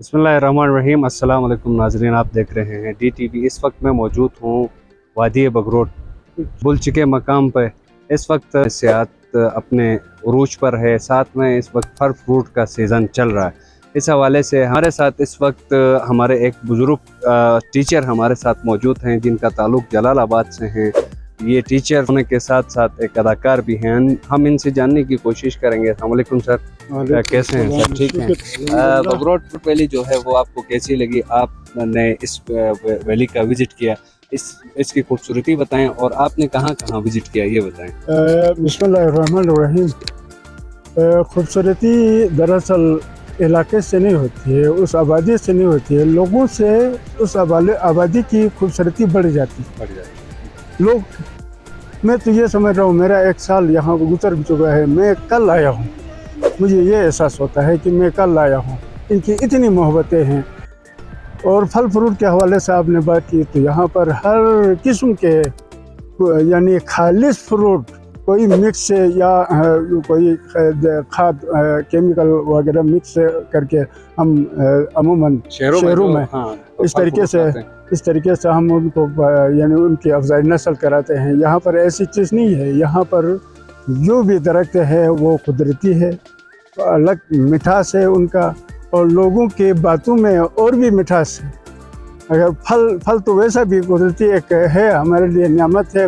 बिस्मिल्लाहिर्रहमानिर्रहीम। अस्सलाम वालेकुम नाज़रीन, आप देख रहे हैं DTV। इस वक्त मैं मौजूद हूँ वादी बगरोट बुलच के मकाम पर। इस वक्त सियाहत अपने उरूज पर है, साथ में इस वक्त फल फ्रूट का सीज़न चल रहा है। इस हवाले से हमारे साथ इस वक्त हमारे एक बुज़ुर्ग टीचर हमारे साथ मौजूद हैं जिनका ताल्लुक़ जलालाबाद से हैं। ये टीचर होने के साथ साथ एक अदाकार भी हैं। हम इनसे जानने की कोशिश करेंगे। अस्सलाम वालेकुम सर, कैसे हैं सर? ठीक हैं। बगरोट वैली जो है वो आपको कैसी लगी? आपने इस वैली का विजिट किया, इसकी खूबसूरती बताएं और आपने कहाँ कहाँ विजिट किया ये बताएं। बिस्मिल्लाहिर्रहमानिर्रहीम। खूबसूरती दरअसल इलाके से नहीं होती है, उस आबादी से नहीं होती है, लोगों से उस आबादी की खूबसूरती बढ़ जाती है। लोग, मैं तो ये समझ रहा हूँ, मेरा 1 साल यहाँ गुजर चुका है, मैं कल आया हूँ, मुझे ये एहसास होता है कि मैं कल आया हूँ। इनकी इतनी मोहब्बतें हैं। और फल फ्रूट के हवाले से आपने बात की तो यहाँ पर हर किस्म के यानी खालिश फ्रूट, कोई मिक्स या कोई खाद केमिकल वगैरह मिक्स करके हम अमूमन शहरों में इस तरीके से हम उनको यानी उनकी अफजाई नस्ल कराते हैं। यहाँ पर ऐसी चीज़ नहीं है। यहाँ पर जो भी दरख्त है वो कुदरती है, अलग मिठास है उनका, और लोगों के बातों में और भी मिठास है। अगर फल तो वैसा भी कुदरती एक है, हमारे लिए नियामत है,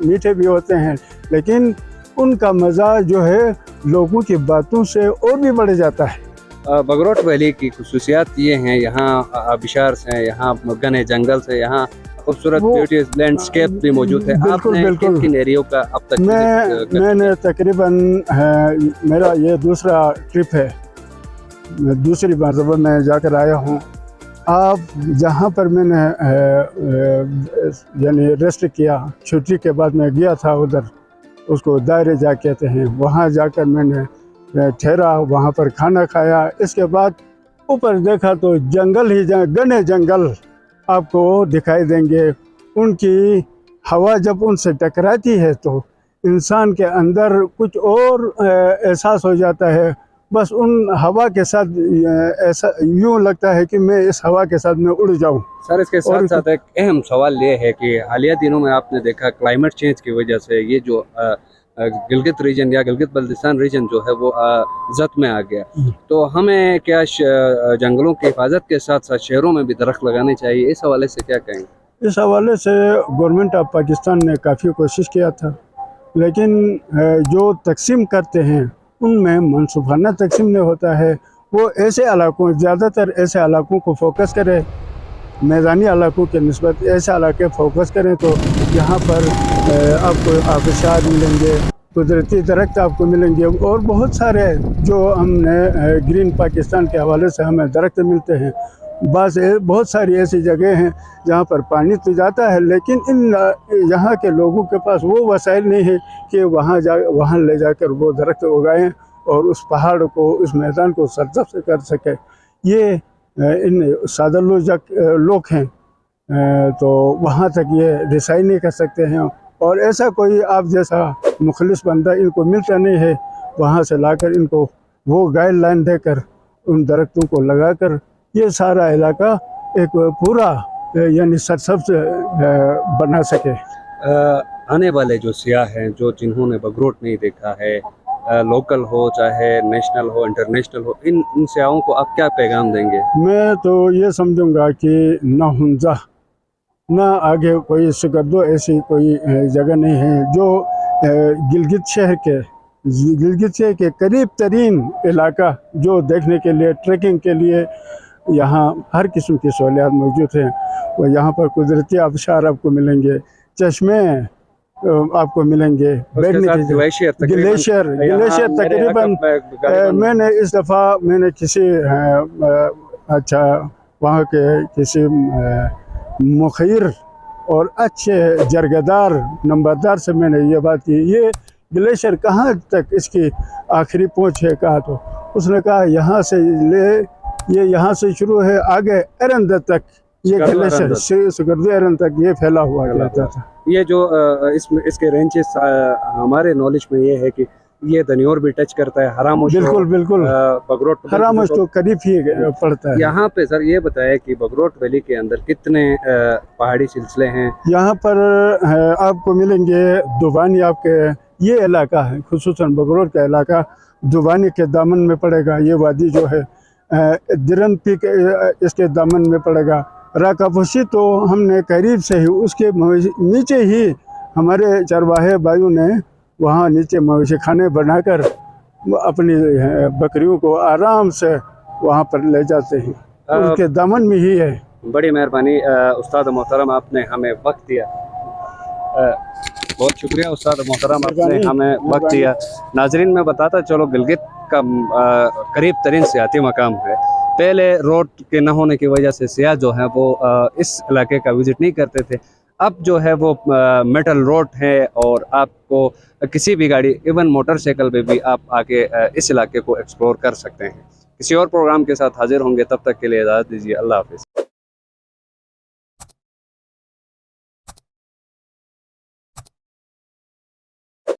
मीठे भी होते हैं, लेकिन उनका मज़ा जो है लोगों की बातों से और भी बढ़ जाता है। बगरोट वैली की खुसूसियात ये हैं, यहाँ आबिशार हैं, यहाँ घने जंगल से, यहाँ खूबसूरत ब्यूटी लैंडस्केप भी मौजूद है। बिल्कुल बिल्कुल। किन एरियो का अब तक मैंने तकरीबन मेरा ये दूसरा ट्रिप है, दूसरी मरतबा मैं जाकर आया हूँ। आप जहाँ पर मैंने यानी रेस्ट किया, छुट्टी के बाद मैं गया था उधर, उसको दायरे जा कहते हैं, वहाँ जाकर मैंने ठहरा, वहाँ पर खाना खाया। इसके बाद ऊपर देखा तो जंगल ही घने जंगल आपको दिखाई देंगे। उनकी हवा जब उनसे टकराती है तो इंसान के अंदर कुछ और एहसास हो जाता है। बस उन हवा के साथ ऐसा यूँ लगता है कि मैं इस हवा के साथ मैं उड़ जाऊं। सर, इसके साथ साथ एक अहम सवाल ये है कि हालिया दिनों में आपने देखा क्लाइमेट चेंज की वजह से ये जो गिलगित रीजन या गिलगित बल्तिस्तान रीजन जो है वो जद में आ गया, तो हमें क्या जंगलों की हिफाजत के साथ साथ शहरों में भी दरख्त लगाने चाहिए? इस हवाले से क्या कहेंगे? इस हवाले से गवर्नमेंट ऑफ पाकिस्तान ने काफ़ी कोशिश किया था, लेकिन जो तकसीम करते हैं उनमें मनसूबाना तकसीम नहीं होता है। वो ऐसे इलाकों, ज़्यादातर ऐसे इलाकों को फोकस करें, मैदानी इलाकों के निस्बत ऐसे इलाके फोकस करें तो यहाँ पर आपको आबिशार मिलेंगे, कुदरती दरख्त आपको मिलेंगे, और बहुत सारे जो हमने ग्रीन पाकिस्तान के हवाले से हमें दरख्त मिलते हैं। बस बहुत सारी ऐसी जगह हैं जहाँ पर पानी तो जाता है, लेकिन इन यहाँ के लोगों के पास वो वसाइल नहीं है कि वहाँ ले जाकर वो दरख्त उगाएं और उस पहाड़ को, उस मैदान को सरसब्ज़ कर सके। ये इन सादा लोग हैं, तो वहाँ तक ये रिसाई नहीं कर सकते हैं, और ऐसा कोई आप जैसा मुखलिस बंदा इनको मिलता नहीं है वहाँ से लाकर इनको वो गाइडलाइन देकर उन दरख्तों को लगाकर ये सारा इलाका एक पूरा यानी सरसब्ज़ बना सके। आने वाले जो सियाह हैं, जो जिन्होंने बगरोट नहीं देखा है, लोकल हो चाहे नेशनल हो इंटरनेशनल हो, इन सियाहों को आप क्या पैगाम देंगे? मैं तो ये समझूंगा कि ना हुंजा ना आगे कोई सिकर्दो ऐसी कोई जगह नहीं है जो गिलगित शहर के करीब तरीन इलाका, जो देखने के लिए, ट्रैकिंग के लिए यहाँ हर किस्म की सहूलियात मौजूद हैं। और यहाँ पर कुदरती आबशार आपको मिलेंगे, चश्मे आपको मिलेंगे, ग्लेशियर तकरीबन मैंने इस दफ़ा मैंने किसी अच्छा वहाँ के किसी मुखिर और अच्छे जरगदार नंबरदार से मैंने ये बात की, ये ग्लेशियर कहाँ तक इसकी आखिरी पहुँच है कहा, तो उसने कहा यहाँ से यहाँ से शुरू है, आगे एरंद तक ये ग्लेशियर सुगर्दो एरंद तक ये फैला हुआ रहता था। ये जो इसके रेंजेस हमारे नॉलेज में ये है कि ये दनियोर भी टच करता है, हरामुश बिल्कुल बिल्कुल बगरोट हरामुश तो करीब ही पड़ता है। यहाँ पे सर ये बताया कि बगरोट वैली के अंदर कितने पहाड़ी सिलसिले हैं? यहाँ पर आपको मिलेंगे दुबानी, आपके ये इलाका है खुसूसन बगरोट का इलाका दुबानी के दामन में पड़ेगा। ये वादी जो है दिरन पीक इसके दामन में पड़ेगा। राकापोशी तो हमने करीब से ही उसके नीचे ही हमारे चरवाहे भाइयों ने वहाँ नीचे मवेशी खाने बनाकर अपनी बकरियों को आराम से वहाँ पर ले जाते हैं, उनके दामन में ही है। बड़ी मेहरबानी उस्ताद मोहतरम, आपने हमें वक्त दिया। बहुत शुक्रिया उस्ताद मोहतरम, आपने हमें वक्त दिया। नाजरीन मैं बताता चलो, गिलगित का करीब तरीन सियाती मकाम है। पहले रोड के न होने की वजह से सियाह जो है वो इस इलाके का विज़िट नहीं करते थे। अब जो है वो मेटल रोड है और आपको किसी भी गाड़ी इवन मोटरसाइकिल पे भी आप आके इस इलाके को एक्सप्लोर कर सकते हैं। किसी और प्रोग्राम के साथ हाजिर होंगे, तब तक के लिए इजाज़त दीजिए। अल्लाह हाफिज़।